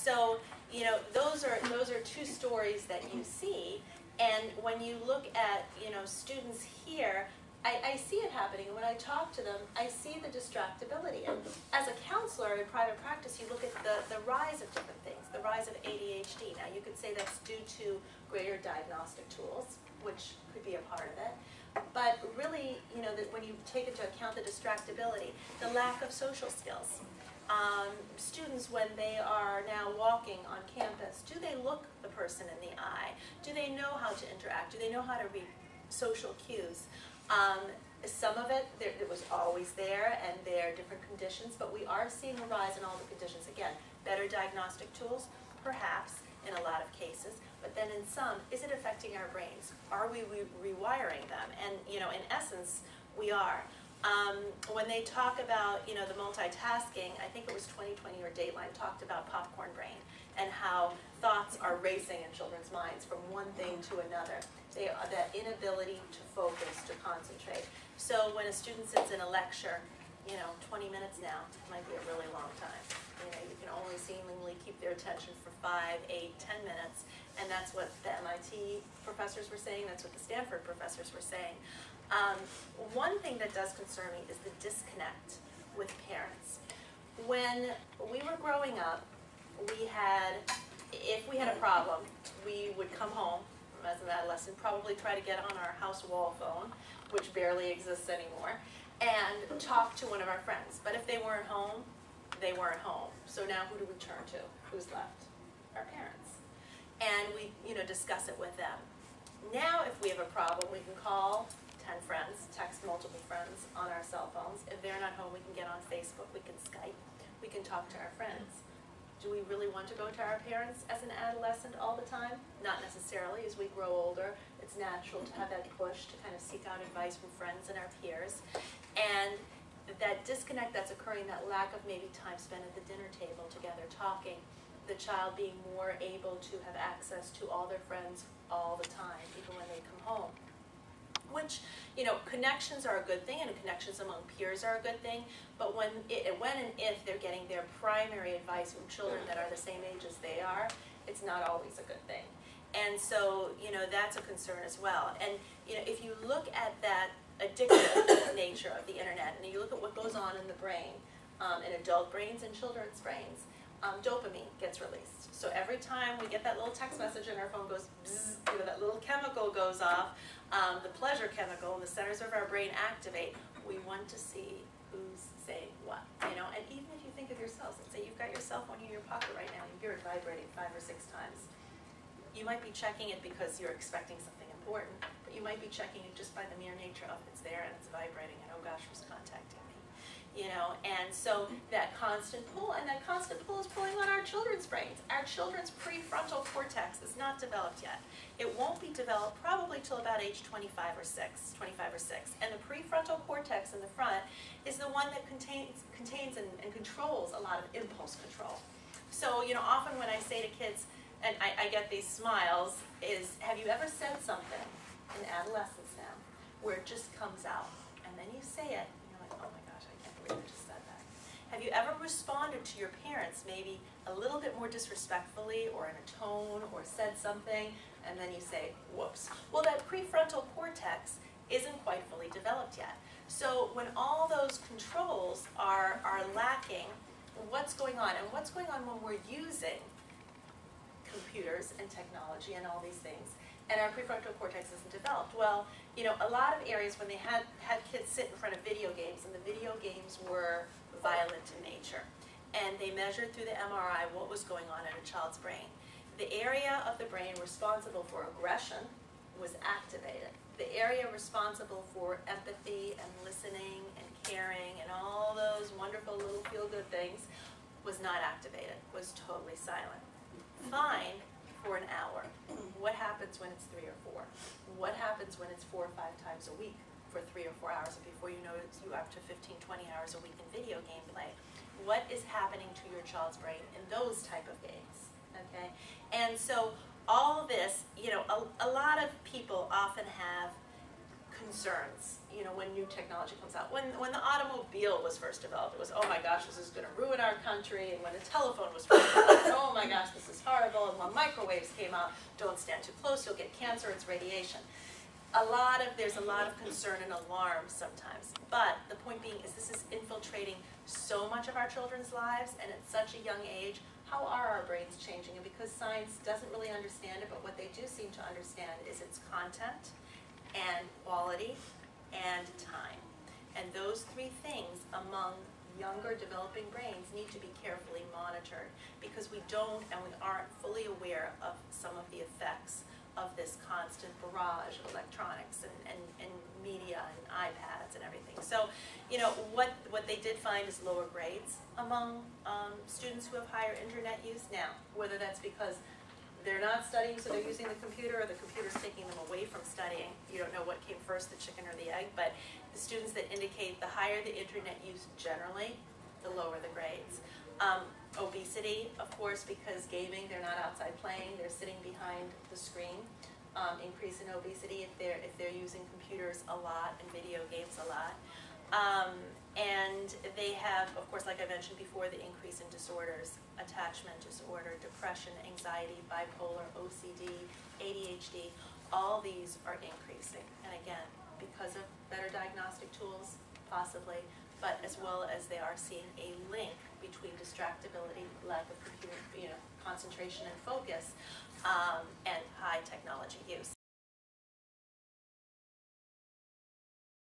So, you know, those are two stories that you see, and when you look at, you know, students here, I see it happening, and when I talk to them, I see the distractibility. And as a counselor in private practice, you look at the rise of different things, the rise of ADHD. Now, you could say that's due to greater diagnostic tools, which could be a part of it. But really, you know, that when you take into account the distractibility, the lack of social skills. Students, when they are now walking on campus, do they look the person in the eye? Do they know how to interact? Do they know how to read social cues? Some of it was always there, and there are different conditions, but we are seeing a rise in all the conditions. Again, better diagnostic tools, perhaps, in a lot of cases, but then in some, is it affecting our brains? Are we rewiring them? And, you know, in essence, we are. When they talk about, you know, the multitasking, I think it was 2020 or Dateline talked about popcorn brain and how thoughts are racing in children's minds from one thing to another. That inability to focus, to concentrate. So when a student sits in a lecture, you know, 20 minutes now might be a really long time. You know, you can only seemingly keep their attention for 5, 8, 10 minutes, and that's what the MIT professors were saying, that's what the Stanford professors were saying. One thing that does concern me is the disconnect with parents. When we were growing up, if we had a problem, we would come home as an adolescent, probably try to get on our house wall phone, which barely exists anymore, and talk to one of our friends. But if they weren't home, they weren't home. So now who do we turn to? Who's left? Our parents. And we, you know, discuss it with them. Now if we have a problem, we can call 10 friends, text multiple friends on our cell phones. If they're not home, we can get on Facebook, we can Skype, we can talk to our friends. Do we really want to go to our parents as an adolescent all the time? Not necessarily. As we grow older, it's natural to have that push to kind of seek out advice from friends and our peers. And that disconnect that's occurring, that lack of maybe time spent at the dinner table together talking, the child being more able to have access to all their friends all the time, even when they come home. Which, you know, connections are a good thing, and connections among peers are a good thing, but when and if they're getting their primary advice from children that are the same age as they are, it's not always a good thing. And so, you know, that's a concern as well. And, you know, if you look at that addictive nature of the internet, and you look at what goes on in the brain, in adult brains and children's brains, dopamine gets released. So every time we get that little text message and our phone goes bzzz, you know, that little chemical goes off, the pleasure chemical, the centers of our brain activate. We want to see who's saying what, you know. And even if you think of yourselves, let's say you've got your cell phone in your pocket right now, and you hear it vibrating 5 or 6 times. You might be checking it because you're expecting something important, but you might be checking it just by the mere nature of it's there and it's vibrating, and oh gosh, who's contacting me? You know, and so that constant pull, and that constant pull is pulling on our children's brains. Our children's prefrontal cortex is not developed yet. It won't be developed probably till about age 25 or 6. And the prefrontal cortex in the front is the one that contains and controls a lot of impulse control. So, you know, often when I say to kids, and I get these smiles, is have you ever said something in adolescence now where it just comes out, and then you say it, and you're like, oh my gosh, I can't believe I just said that. Have you ever responded to your parents maybe a little bit more disrespectfully or in a tone, or said something, and then you say, whoops? Well, that prefrontal cortex isn't quite fully developed yet. So when all those controls are lacking, what's going on? And what's going on when we're using computers and technology and all these things, and our prefrontal cortex isn't developed? Well, you know, a lot of areas when they had kids sit in front of video games, and the video games were violent in nature, and they measured through the MRI what was going on in a child's brain. The area of the brain responsible for aggression was activated. The area responsible for empathy and listening and caring and all those wonderful little feel-good things was not activated, was totally silent. Fine for an hour. What happens when it's 3 or 4? What happens when it's 4 or 5 times a week for 3 or 4 hours, and before you know it, you up to 15, 20 hours a week in video game play? What is happening to your child's brain in those type of games? Okay, and so all of this, you know, a lot of people often have concerns, you know, when new technology comes out. When the automobile was first developed, it was, oh my gosh, this is going to ruin our country. And when the telephone was first developed, oh my gosh, this is horrible. And when microwaves came out, don't stand too close, you'll get cancer, it's radiation. There's a lot of concern and alarm sometimes. But the point being is this is infiltrating so much of our children's lives, and at such a young age. How are our brains changing? And because science doesn't really understand it, but what they do seem to understand is its content and quality and time. And those three things among younger developing brains need to be carefully monitored, because we don't and we aren't fully aware of some of the effects of this constant barrage of electronics and media and iPads and everything. So, you know, what they did find is lower grades among students who have higher internet use. Now, whether that's because they're not studying, so they're using the computer, or the computer's taking them away from studying. You don't know what came first, the chicken or the egg, but the students that indicate the higher the internet use generally, the lower the grades. Obesity, of course, because gaming, they're not outside playing, they're sitting behind the screen. Increase in obesity if they're using computers a lot and video games a lot. And they have, of course, like I mentioned before, the increase in disorders, attachment disorder, depression, anxiety, bipolar, OCD, ADHD, all these are increasing. And again, because of better diagnostic tools, possibly, but as well as they are seeing a link between distractibility, lack of computer, concentration and focus, and high technology use.